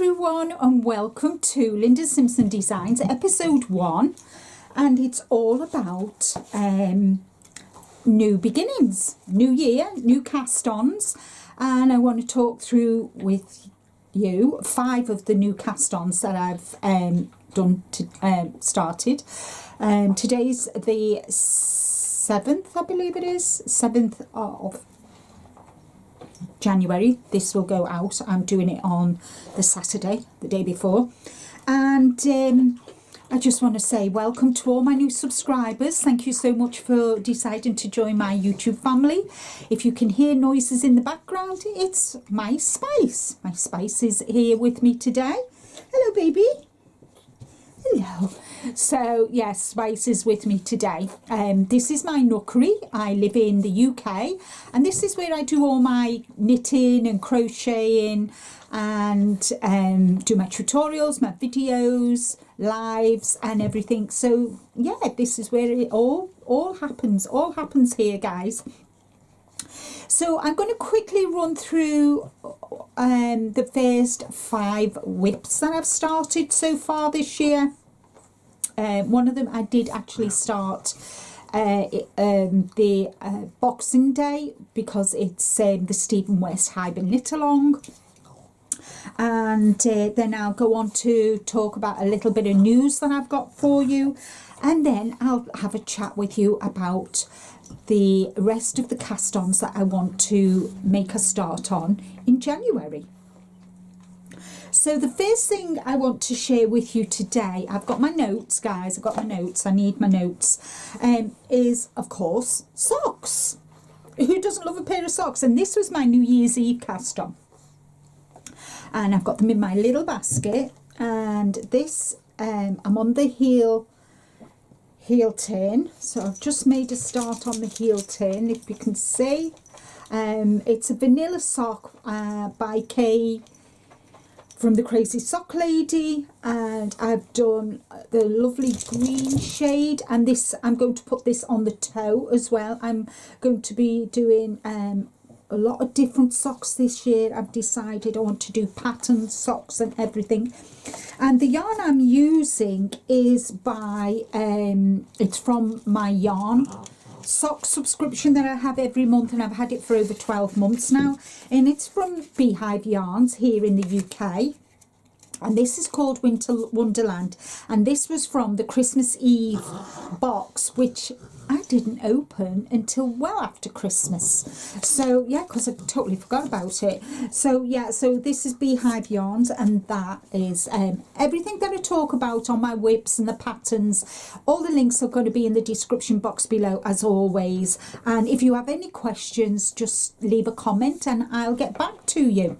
everyone and welcome to Linda Simpson Designs episode 1, and it's all about new beginnings, new year, new cast-ons, and I want to talk through with you 5 of the new cast-ons that I've started. Today's the 7th, I believe it is, 7th of January. This will go out. I'm doing it on the Saturday, the day before, and I just want to say welcome to all my new subscribers. Thank you so much for deciding to join my YouTube family. If you can hear noises in the background, it's my Spice. My Spice is here with me today. Hello, baby. Hello. So yes, Spice is with me today. This is my nookery. I live in the UK, and this is where I do all my knitting and crocheting and do my tutorials, my videos, lives and everything. So yeah, this is where it all happens here, guys. So I'm going to quickly run through the first 5 whips that I've started so far this year. One of them I did actually start the Boxing Day, because it's the Stephen West Hybe and Knit Along. And then I'll go on to talk about a little bit of news that I've got for you, and then I'll have a chat with you about the rest of the cast-ons that I want to make a start on in January. So the first thing I want to share with you today, I've got my notes, guys, I've got my notes, I need my notes, is of course socks. Who doesn't love a pair of socks? And this was my New Year's Eve cast on, and I've got them in my little basket. And this I'm on the heel turn, so I've just made a start on the heel turn, if you can see. It's a vanilla sock by Kay from the Crazy Sock Lady, and I've done the lovely green shade, and this, I'm going to put this on the toe as well. I'm going to be doing a lot of different socks this year. I've decided I want to do pattern socks and everything, and the yarn I'm using is by it's from my yarn sock subscription that I have every month, and I've had it for over 12 months now, and it's from Beehive Yarns here in the UK, and this is called Winter Wonderland, and this was from the Christmas Eve box, which I didn't open until well after Christmas. So yeah, because I totally forgot about it. So yeah, so this is Beehive Yarns, and that is everything that I talk about on my whips and the patterns. All the links are going to be in the description box below, as always, and if you have any questions, just leave a comment and I'll get back to you.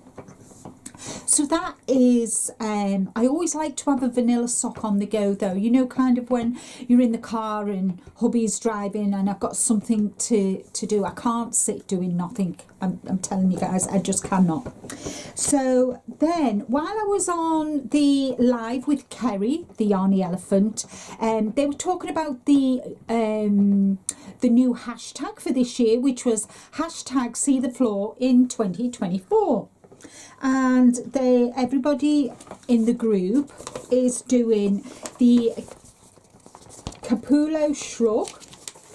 So that is, I always like to have a vanilla sock on the go though, you know, kind of when you're in the car and hubby's driving and I've got something to do. I can't sit doing nothing. I'm telling you guys, I just cannot. So then, while I was on the live with Kerry, the Yarny Elephant, they were talking about the new hashtag for this year, which was hashtag See the Floor in 2024. And everybody in the group is doing the Capullo shrug.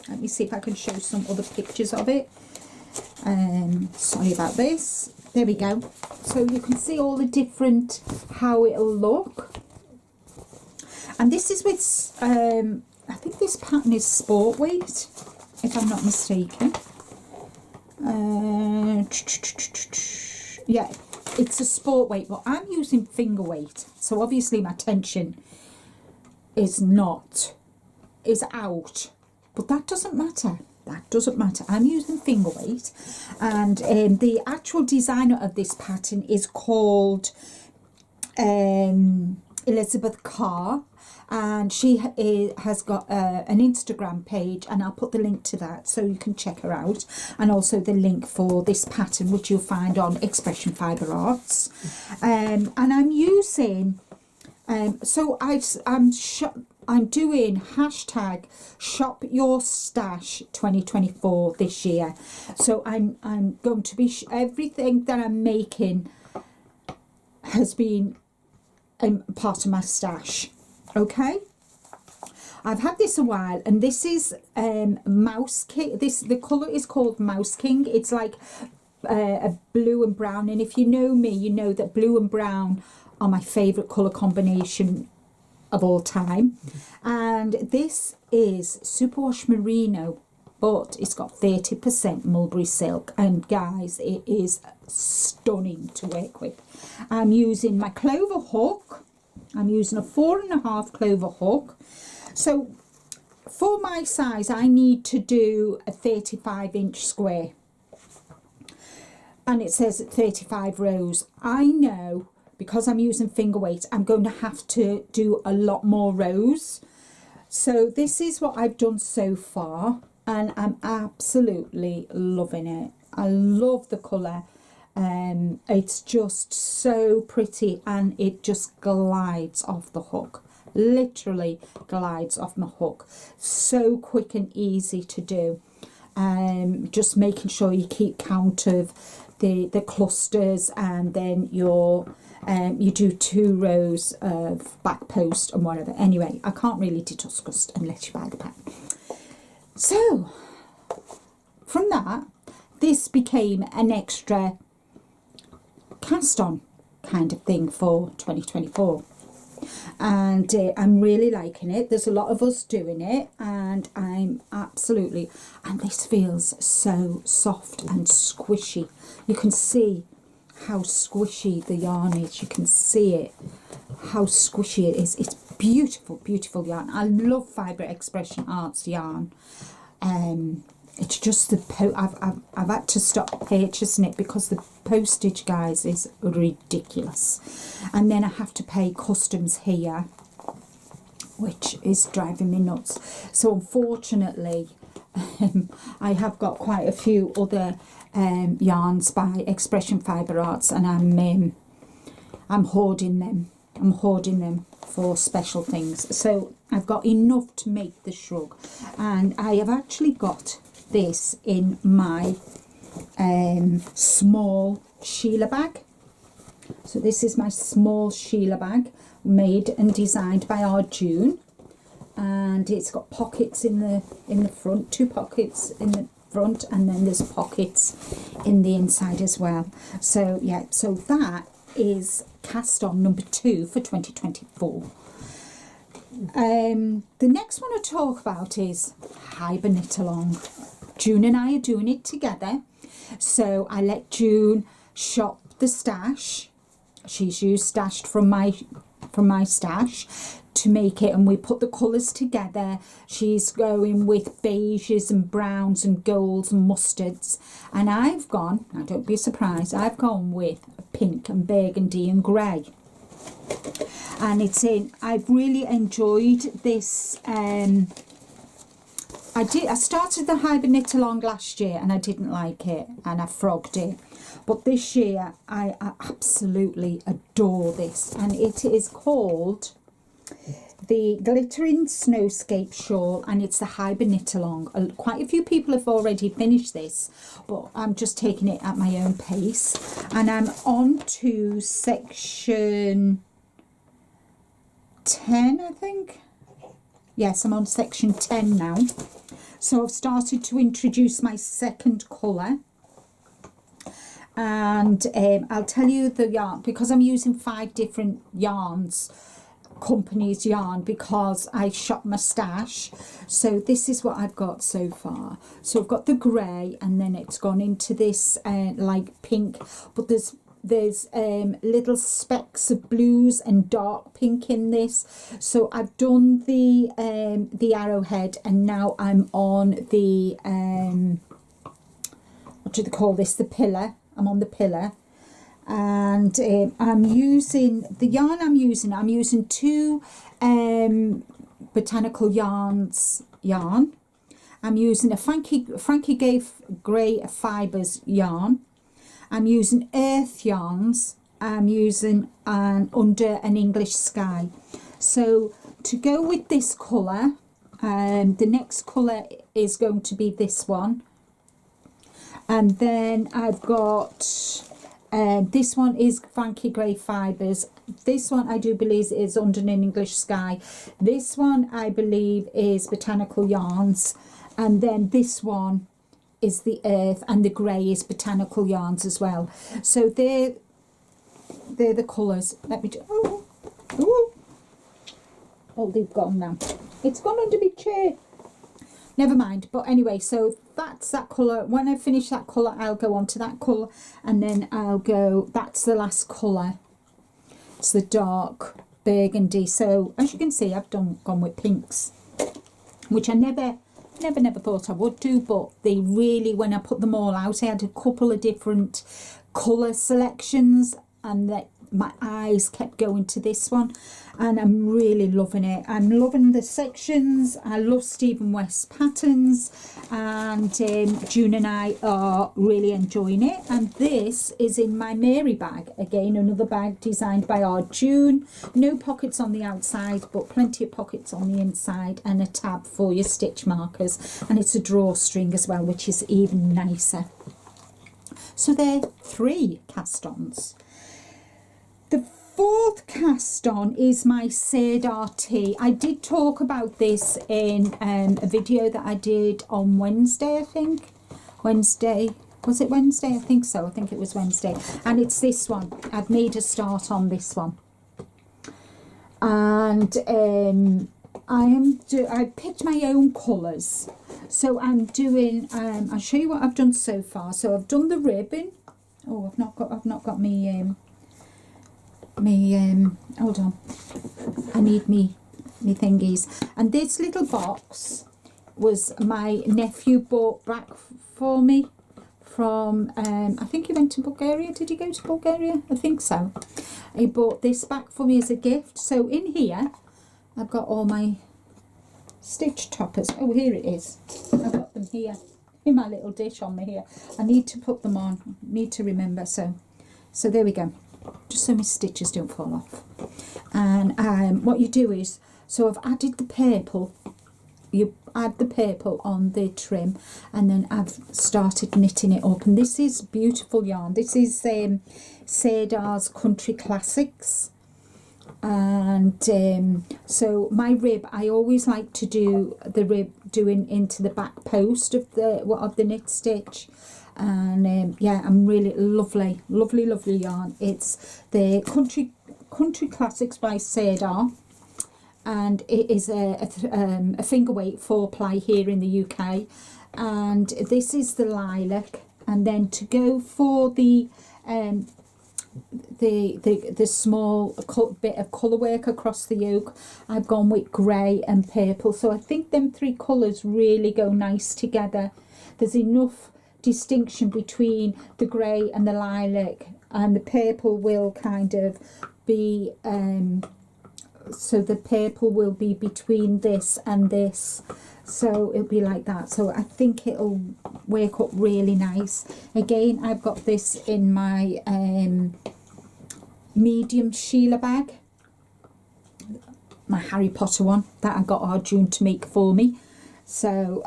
Let me see if I can show some other pictures of it. Sorry about this. There we go. So you can see all the different, how it'll look. And this is with, I think this pattern is sport weight, if I'm not mistaken. Yeah, it's a sport weight, but I'm using finger weight, so obviously my tension is out, but that doesn't matter. I'm using finger weight, and the actual designer of this pattern is called Elizabeth Carr, and she has got an Instagram page, and I'll put the link to that so you can check her out, and also the link for this pattern, which you'll find on Expression Fibre Arts. And I'm using so I'm doing hashtag Shop Your Stash 2024 this year. So I'm going to be everything that I'm making has been part of my stash. Okay, I've had this a while, and this is Mouse King. The colour is called Mouse King. It's like a blue and brown, and if you know me, you know that blue and brown are my favourite colour combination of all time. And this is Superwash Merino, but it's got 30% mulberry silk, and guys, it is stunning to work with. I'm using my clover hook. I'm using a 4.5 clover hook. So for my size, I need to do a 35-inch square, and it says 35 rows. I know, because I'm using finger weight, I'm going to have to do a lot more rows. So this is what I've done so far, and I'm absolutely loving it. I love the colour. It's just so pretty, and it just glides off the hook. Literally glides off my hook. So quick and easy to do. Just making sure you keep count of the clusters, and then you do 2 rows of back post and whatever. Anyway, I can't really discuss unless you buy the pack. So from that, this became an extra cast on kind of thing for 2024, and I'm really liking it. There's a lot of us doing it, and I'm absolutely, and this feels so soft and squishy. You can see how squishy the yarn is. You can see it, how squishy it is. It's beautiful, beautiful yarn. I love Fibre Expression Arts yarn. It's just the I've had to stop purchasing it because the postage, guys, is ridiculous, and then I have to pay customs here, which is driving me nuts. So unfortunately, I have got quite a few other yarns by Expression Fibre Arts, and I'm hoarding them. I'm hoarding them for special things. So I've got enough to make the shrug, and I have actually got this in my small Sheila bag. So this is my small Sheila bag, made and designed by our June, and it's got pockets in the front, 2 pockets in the front, and then there's pockets in the inside as well. So yeah, so that is cast on number 2 for 2024. The next one I talk about is Hibernate Along. June and I are doing it together, so I let June shop the stash. She's used stashed from my stash to make it, and we put the colours together. She's going with beiges and browns and golds and mustards, and I've gone, now don't be surprised, I've gone with pink and burgundy and grey. And I've really enjoyed this. I started the Hibernate Along last year, and I didn't like it, and I frogged it. But this year, I absolutely adore this, and it is called the Glittering Snowscape Shawl, and it's the Hibernate Along. Quite a few people have already finished this, but I'm just taking it at my own pace, and I'm on to section 10, I think. Yes, I'm on section 10 now. So I've started to introduce my second colour, and I'll tell you the yarn, because I'm using 5 different yarns, company's yarn, because I shop my stash. So this is what I've got so far. So I've got the grey, and then it's gone into this like pink, but there's little specks of blues and dark pink in this. So I've done the arrowhead, and now I'm on the what do they call this, the pillar. I'm on the pillar, and I'm using the yarn. I'm using 2 botanical yarns yarn. I'm using a Frankie Grey Fibres yarn. I'm using earth yarns. I'm using Under an English Sky. So to go with this colour, the next colour is going to be this one, and then I've got This one is Frankie Gray Fibres. This one I do believe is Under an English Sky. This one I believe is Botanical Yarns. And then this one is the Earth, and the grey is Botanical Yarns as well. So they're the colours. Let me do... Oh, they've gone now. It's gone under my chair. Never mind. But anyway, so that's that colour. When I finish that colour, I'll go on to that colour, and then I'll go... That's the last colour. It's the dark burgundy. So as you can see, I've gone with pinks, which I never thought I would do, but they really, when I put them all out, I had a couple of different colour selections, and that my eyes kept going to this one, and I'm really loving it. I'm loving the sections. I love Stephen West's patterns, and June and I are really enjoying it. And this is in my Mary bag, again another bag designed by our June. No pockets on the outside, but plenty of pockets on the inside, and a tab for your stitch markers, and it's a drawstring as well, which is even nicer. So there are 3 cast-ons. The 4th cast on is my Cedar tea. I did talk about this in a video that I did on Wednesday, I think. Wednesday, was it Wednesday? I think so. I think it was Wednesday. And it's this one. I've made a start on this one. And I picked my own colours. So I'm doing, I'll show you what I've done so far. So I've done the ribbon. Oh, I've not got me hold on, I need me thingies. And this little box was my nephew bought back for me from I think he went to Bulgaria. Did he go to Bulgaria? I think so. He bought this back for me as a gift. So in here I've got all my stitch toppers. Oh, here it is. I've got them here in my little dish on me here. I need to put them on, need to remember. So there we go, just so my stitches don't fall off. And what you do is, so I've added the purple, you add the purple on the trim, and then I've started knitting it up. And this is beautiful yarn. This is Cedar's Country Classics. And so my rib, I always like to do the rib doing into the back post of the knit stitch. And yeah, I'm really lovely yarn. It's the Country Classics by Cedar, and it is a finger weight 4-ply here in the UK. And this is the lilac, and then to go for the small bit of colour work across the yoke, I've gone with grey and purple. So I think them 3 colours really go nice together. There's enough distinction between the grey and the lilac, and the purple will kind of be so the purple will be between this and this, so it'll be like that. So I think it'll work up really nice. Again, I've got this in my medium Sheila bag, my Harry Potter one that I got our June to make for me. So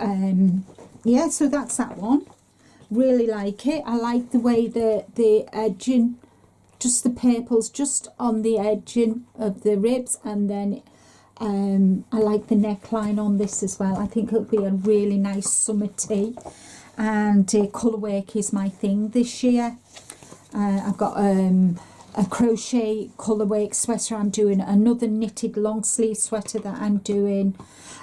yeah, so that's that one. Really like it. I like the way the edging, just the purples just on the edging of the ribs, and then I like the neckline on this as well. I think it'll be a really nice summer tee. And colour work is my thing this year. I've got a crochet colour work sweater I'm doing, another knitted long sleeve sweater that I'm doing.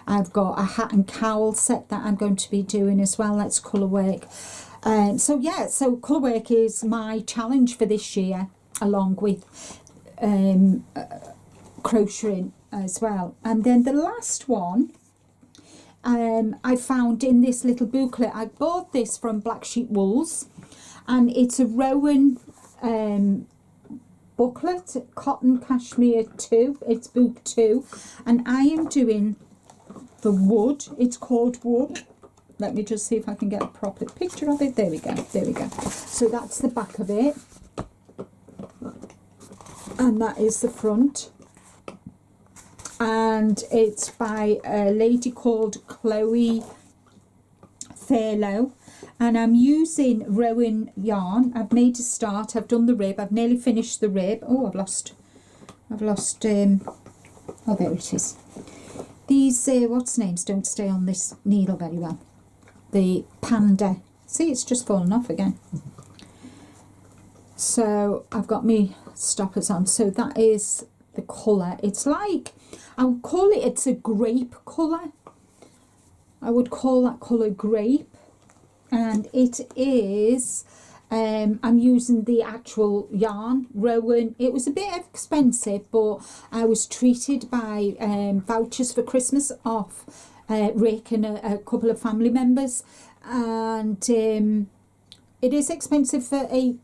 I've got a hat and cowl set that I'm going to be doing as well. That's colour work. So yeah, so colour work is my challenge for this year, along with crocheting as well. And then the last one I found in this little booklet. I bought this from Black Sheep Wools, and it's a Rowan booklet, Cotton Cashmere 2. It's book 2, and I am doing the wood. It's called Wood. Let me just see if I can get a proper picture of it. There we go, there we go. So that's the back of it, and that is the front. And it's by a lady called Chloe Fairlow, and I'm using Rowan yarn. I've made a start, I've done the rib, I've nearly finished the rib. Oh, I've lost oh, there it is. These what's names don't stay on this needle very well. The panda, see, it's just fallen off again. So I've got me stoppers on. So that is the colour. It's like, I would call it, it's a grape colour. I would call that colour grape, and it is I'm using the actual yarn, Rowan. It was a bit expensive, but I was treated by vouchers for Christmas off Rick and a couple of family members, and it is expensive for it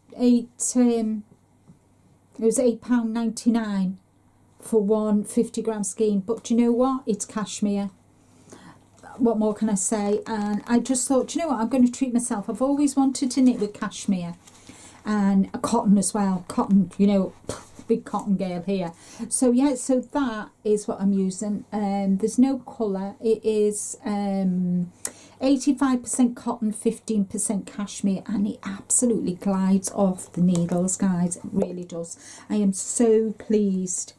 was £8.99 for one 50-gram skein, but do you know what, it's cashmere. What more can I say? And I just thought, do you know what, I'm going to treat myself. I've always wanted to knit with cashmere and a cotton as well. Cotton, you know, big cotton girl here. So yeah, so that is what I'm using. There's no colour. It is 85% cotton, 15% cashmere, and it absolutely glides off the needles, guys. It really does. I am so pleased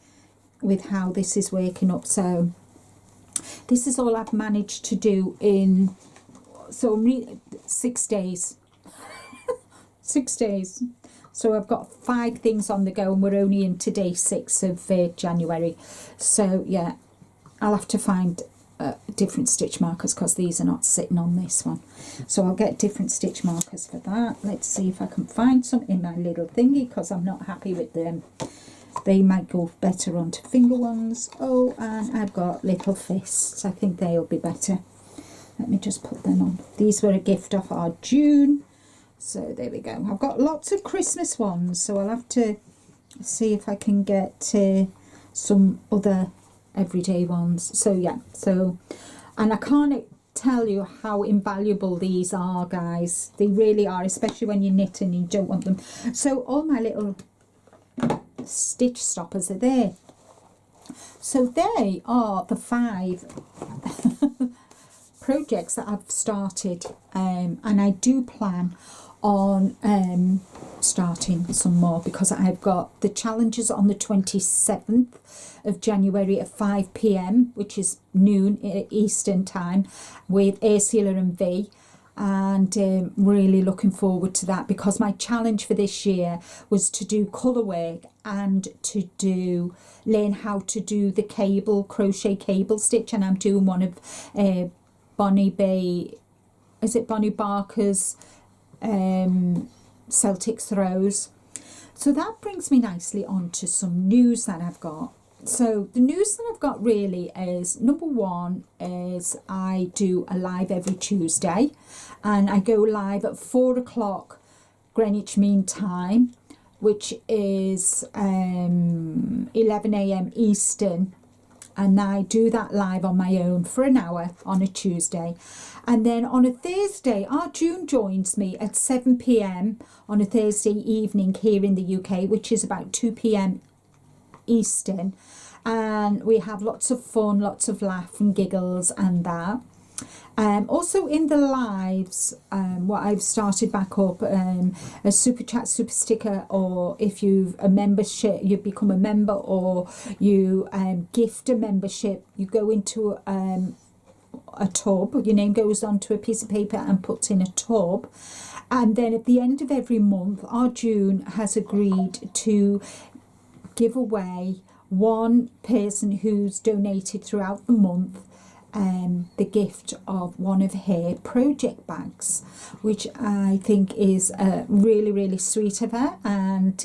with how this is working up. So this is all I've managed to do in 6 days. 6 days. So I've got 5 things on the go, and we're only into day 6 of January. So yeah, I'll have to find different stitch markers because these are not sitting on this one. So I'll get different stitch markers for that. Let's see if I can find some in my little thingy because I'm not happy with them. They might go better onto finger ones. Oh, and I've got little fists. I think they'll be better. Let me just put them on. These were a gift off our June. So there we go. I've got lots of Christmas ones, so I'll have to see if I can get some other everyday ones. So yeah, so, and I can't tell you how invaluable these are, guys. They really are, especially when you knit and you don't want them. So all my little stitch stoppers are there. So they are the 5 projects that I've started, and I do plan on starting some more because I've got the challenges on the 27th of January at 5 p.m, which is noon Eastern time, with Ursula and V, and really looking forward to that because my challenge for this year was to do colour work and to learn how to do the crochet cable stitch, and I'm doing one of Bonnie Barker's Celtic Throws. So that brings me nicely on to some news that I've got. So the news that I've got really is, number one is I do a live every Tuesday, and I go live at 4 o'clock Greenwich Mean Time, which is 11 a.m. Eastern, and I do that live on my own for an hour on a Tuesday. And then on a Thursday, our June joins me at 7 p.m. on a Thursday evening here in the UK, which is about 2 p.m. Eastern, and we have lots of fun, lots of laugh and giggles and that. Also in the lives, what I've started back up, a super chat, super sticker, or if you've a membership, you become a member, or you gift a membership, you go into a tub, your name goes onto a piece of paper and puts in a tub, and then at the end of every month, our June has agreed to give away one person who's donated throughout the month the gift of one of her project bags, which I think is really, really sweet of her, and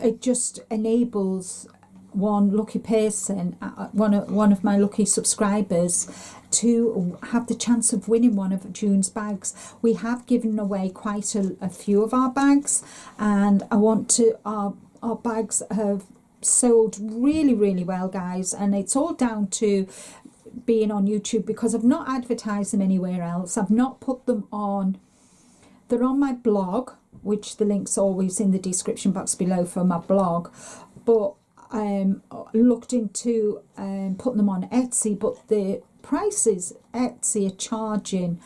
it just enables one lucky person, one of my lucky subscribers, to have the chance of winning one of June's bags. We have given away quite a few of our bags, and I want to our bags have sold really, really well, guys, and it's all down to being on YouTube because I've not advertised them anywhere else. I've not put them on. They're on my blog, which the link's always in the description box below for my blog, but looked into putting them on Etsy, but the prices Etsy are charging,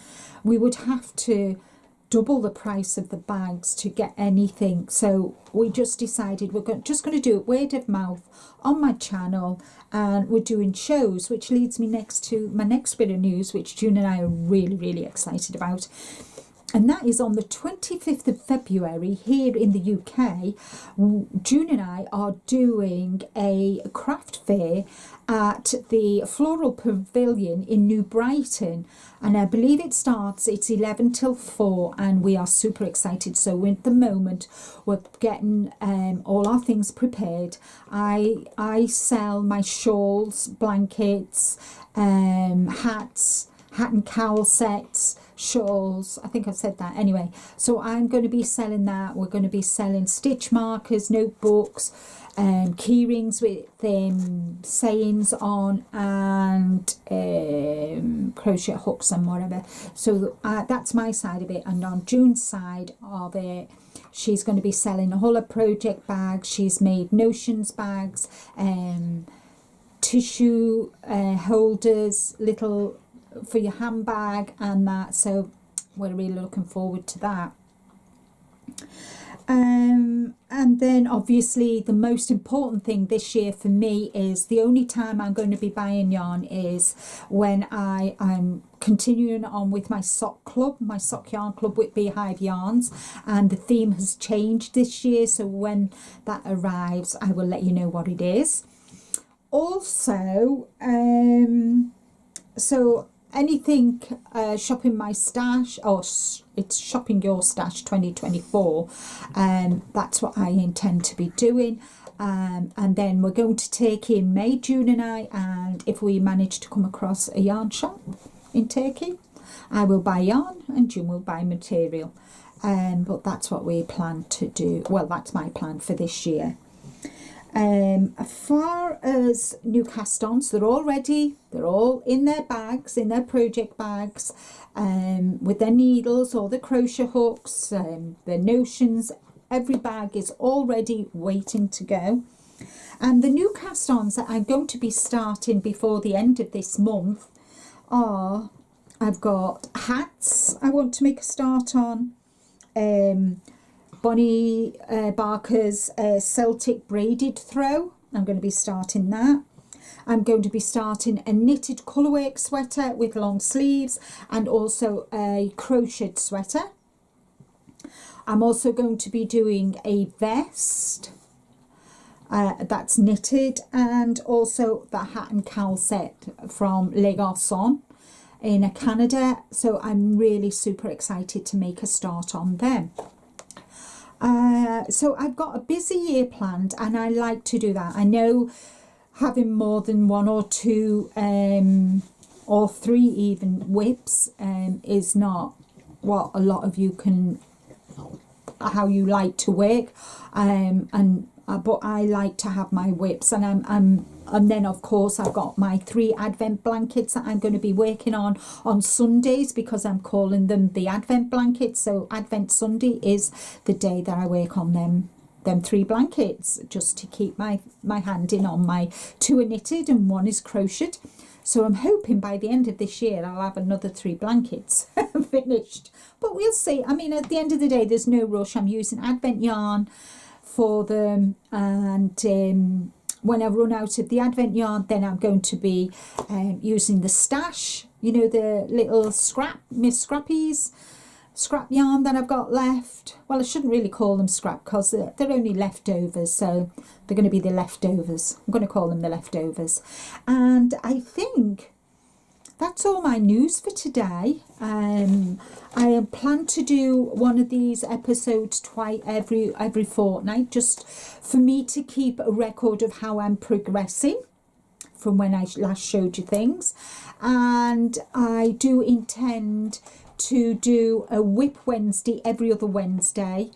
we would have to double the price of the bags to get anything. So we just decided we're just going to do it word of mouth on my channel, and we're doing shows, which leads me next to my next bit of news, which June and I are really excited about. And that is on the 25th of February here in the UK. June and I are doing a craft fair at the Floral Pavilion in New Brighton. And I believe it's 11 till 4, and we are super excited. So at the moment, we're getting all our things prepared. I sell my shawls, blankets, hats, hat and cowl sets, shawls, I think I've said that anyway. So I'm going to be selling that. We're going to be selling stitch markers, notebooks, key rings with sayings on, and crochet hooks and whatever. So that's my side of it. And on June's side of it, she's going to be selling all her project bags. She's made notions bags, tissue holders, little for your handbag and that. So we're really looking forward to that. And then obviously the most important thing this year for me is the only time I'm going to be buying yarn is when I'm continuing on with my sock club, my sock yarn club with Beehive Yarns, and the theme has changed this year, so when that arrives I will let you know what it is. Also, so anything shopping my stash, or it's shopping your stash 2024, that's what I intend to be doing. And then we're going to take in May, June and I, and if we manage to come across a yarn shop in Turkey, I will buy yarn and June will buy material. But that's what we plan to do. Well, that's my plan for this year. As far as new cast ons, they're all ready. They're all in their bags, in their project bags, with their needles, all the crochet hooks, their notions. Every bag is all ready, waiting to go. And the new cast ons that I'm going to be starting before the end of this month are, I've got hats I want to make a start on, Bonnie Barker's Celtic braided throw. I'm going to be starting that. I'm going to be starting a knitted colourwork sweater with long sleeves, and also a crocheted sweater. I'm also going to be doing a vest that's knitted, and also the hat and cowl set from Les Garçons in Canada. So I'm really super excited to make a start on them. So I've got a busy year planned, and I like to do that. I know having more than one or two or three even whips is not what a lot of you can, how you like to work, but I like to have my whips, and then of course I've got my 3 advent blankets that I'm going to be working on Sundays, because I'm calling them the advent blankets. So Advent Sunday is the day that I work on them 3 blankets, just to keep my hand in on my 2 are knitted and 1 is crocheted. So I'm hoping by the end of this year I'll have another 3 blankets finished, but we'll see. I mean, at the end of the day, there's no rush. I'm using advent yarn for them, and when I run out of the advent yarn, then I'm going to be using the stash, you know, the little Miss Scrappy's scrap yarn that I've got left. Well, I shouldn't really call them scrap, because they're only leftovers, so they're going to be the leftovers. I'm going to call them the leftovers. And I think that's all my news for today. I plan to do one of these episodes twice every fortnight, just for me to keep a record of how I'm progressing from when I last showed you things. And I do intend to do a Whip Wednesday every other Wednesday,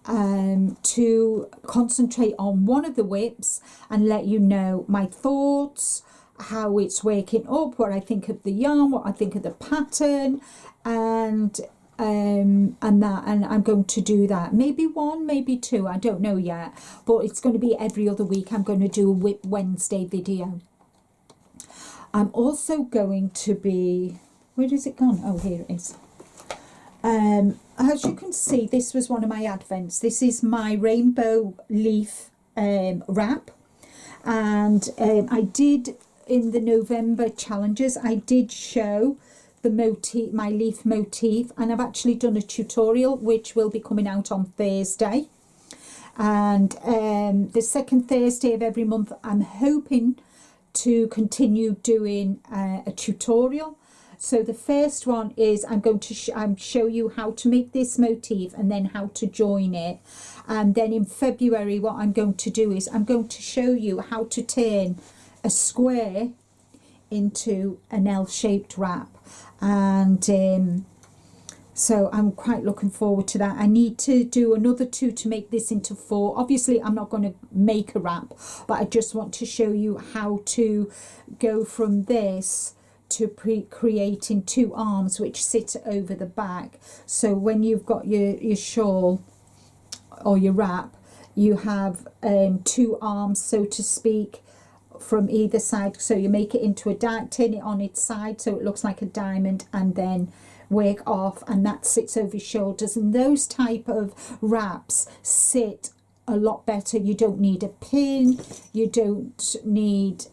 to concentrate on one of the whips and let you know my thoughts, how it's working up, what I think of the yarn, what I think of the pattern, and I'm going to do that. Maybe 1, maybe 2, I don't know yet, but it's going to be every other week. I'm going to do a Whip Wednesday video. I'm also going to be, where is it gone? Oh, here it is. As you can see, this was one of my advents. This is my rainbow leaf wrap, and I did, in the November challenges, I did show the motif, my leaf motif, and I've actually done a tutorial which will be coming out on Thursday. And the second Thursday of every month, I'm hoping to continue doing a tutorial. So the first one is I'm going to show you how to make this motif and then how to join it. And then in February, what I'm going to do is I'm going to show you how to turn a square into an L-shaped wrap. And so I'm quite looking forward to that. I need to do another 2 to make this into 4. Obviously, I'm not going to make a wrap, but I just want to show you how to go from this to creating 2 arms which sit over the back. So when you've got your shawl or your wrap, you have 2 arms, so to speak, from either side. So you make it into a turn it on its side so it looks like a diamond, and then work off, and that sits over your shoulders. And those type of wraps sit a lot better. You don't need a pin, you don't need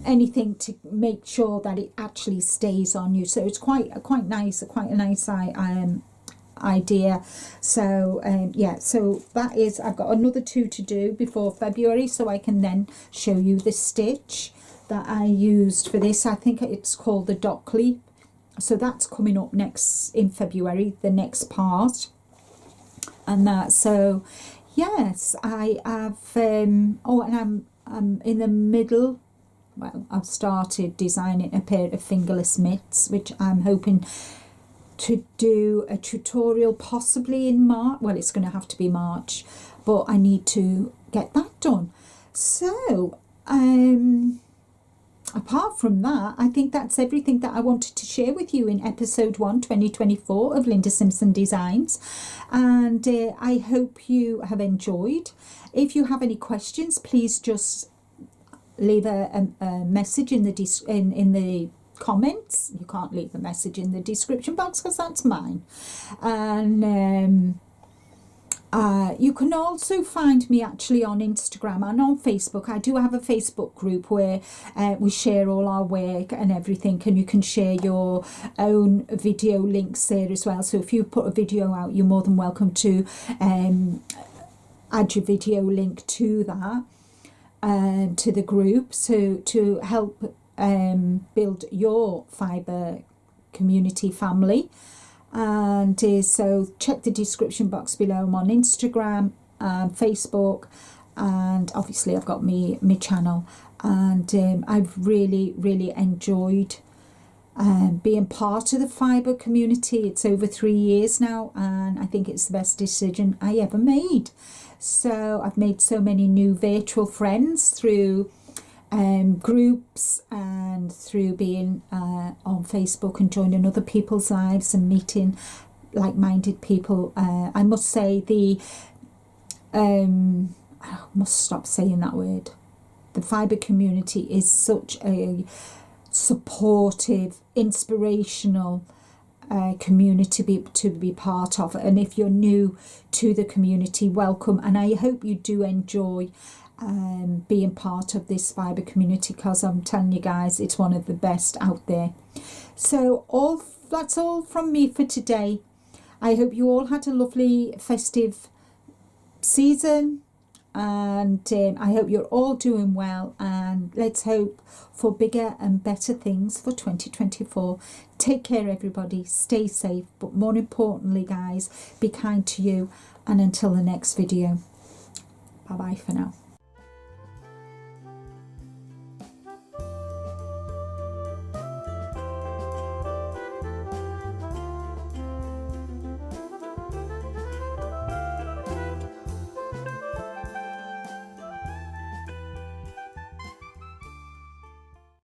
anything to make sure that it actually stays on you. So it's quite a nice idea. So yeah, so that is, I've got another 2 to do before February, so I can then show you the stitch that I used for this. I think it's called the dot cleat. So that's coming up next in February, the next part. And that, so yes, I have oh, and I'm in the middle. Well, I've started designing a pair of fingerless mitts, which I'm hoping to do a tutorial possibly in March. Well, it's going to have to be March, but I need to get that done. So apart from that, I think that's everything that I wanted to share with you in episode 1 2024 of Linda Simpson Designs, and I hope you have enjoyed. If you have any questions, please just leave a message in the comments. You can't leave a message in the description box because that's mine. And you can also find me actually on Instagram and on Facebook. I do have a Facebook group where we share all our work and everything, and you can share your own video links there as well. So if you put a video out, you're more than welcome to add your video link to that, to the group, so to help build your fibre community family. And so check the description box below. I'm on Instagram and Facebook, and obviously I've got my channel, and I've really enjoyed being part of the fibre community. It's over 3 years now, and I think it's the best decision I ever made. So I've made so many new virtual friends through groups and through being on Facebook and joining other people's lives and meeting like-minded people. I must say I must stop saying that word. The fibre community is such a supportive, inspirational community to be part of. And if you're new to the community, welcome, and I hope you do enjoy being part of this fibre community, because I'm telling you guys, it's one of the best out there. So that's all from me for today. I hope you all had a lovely festive season, and I hope you're all doing well, and let's hope for bigger and better things for 2024. Take care everybody, stay safe, but more importantly guys, be kind to you, and until the next video, bye bye for now.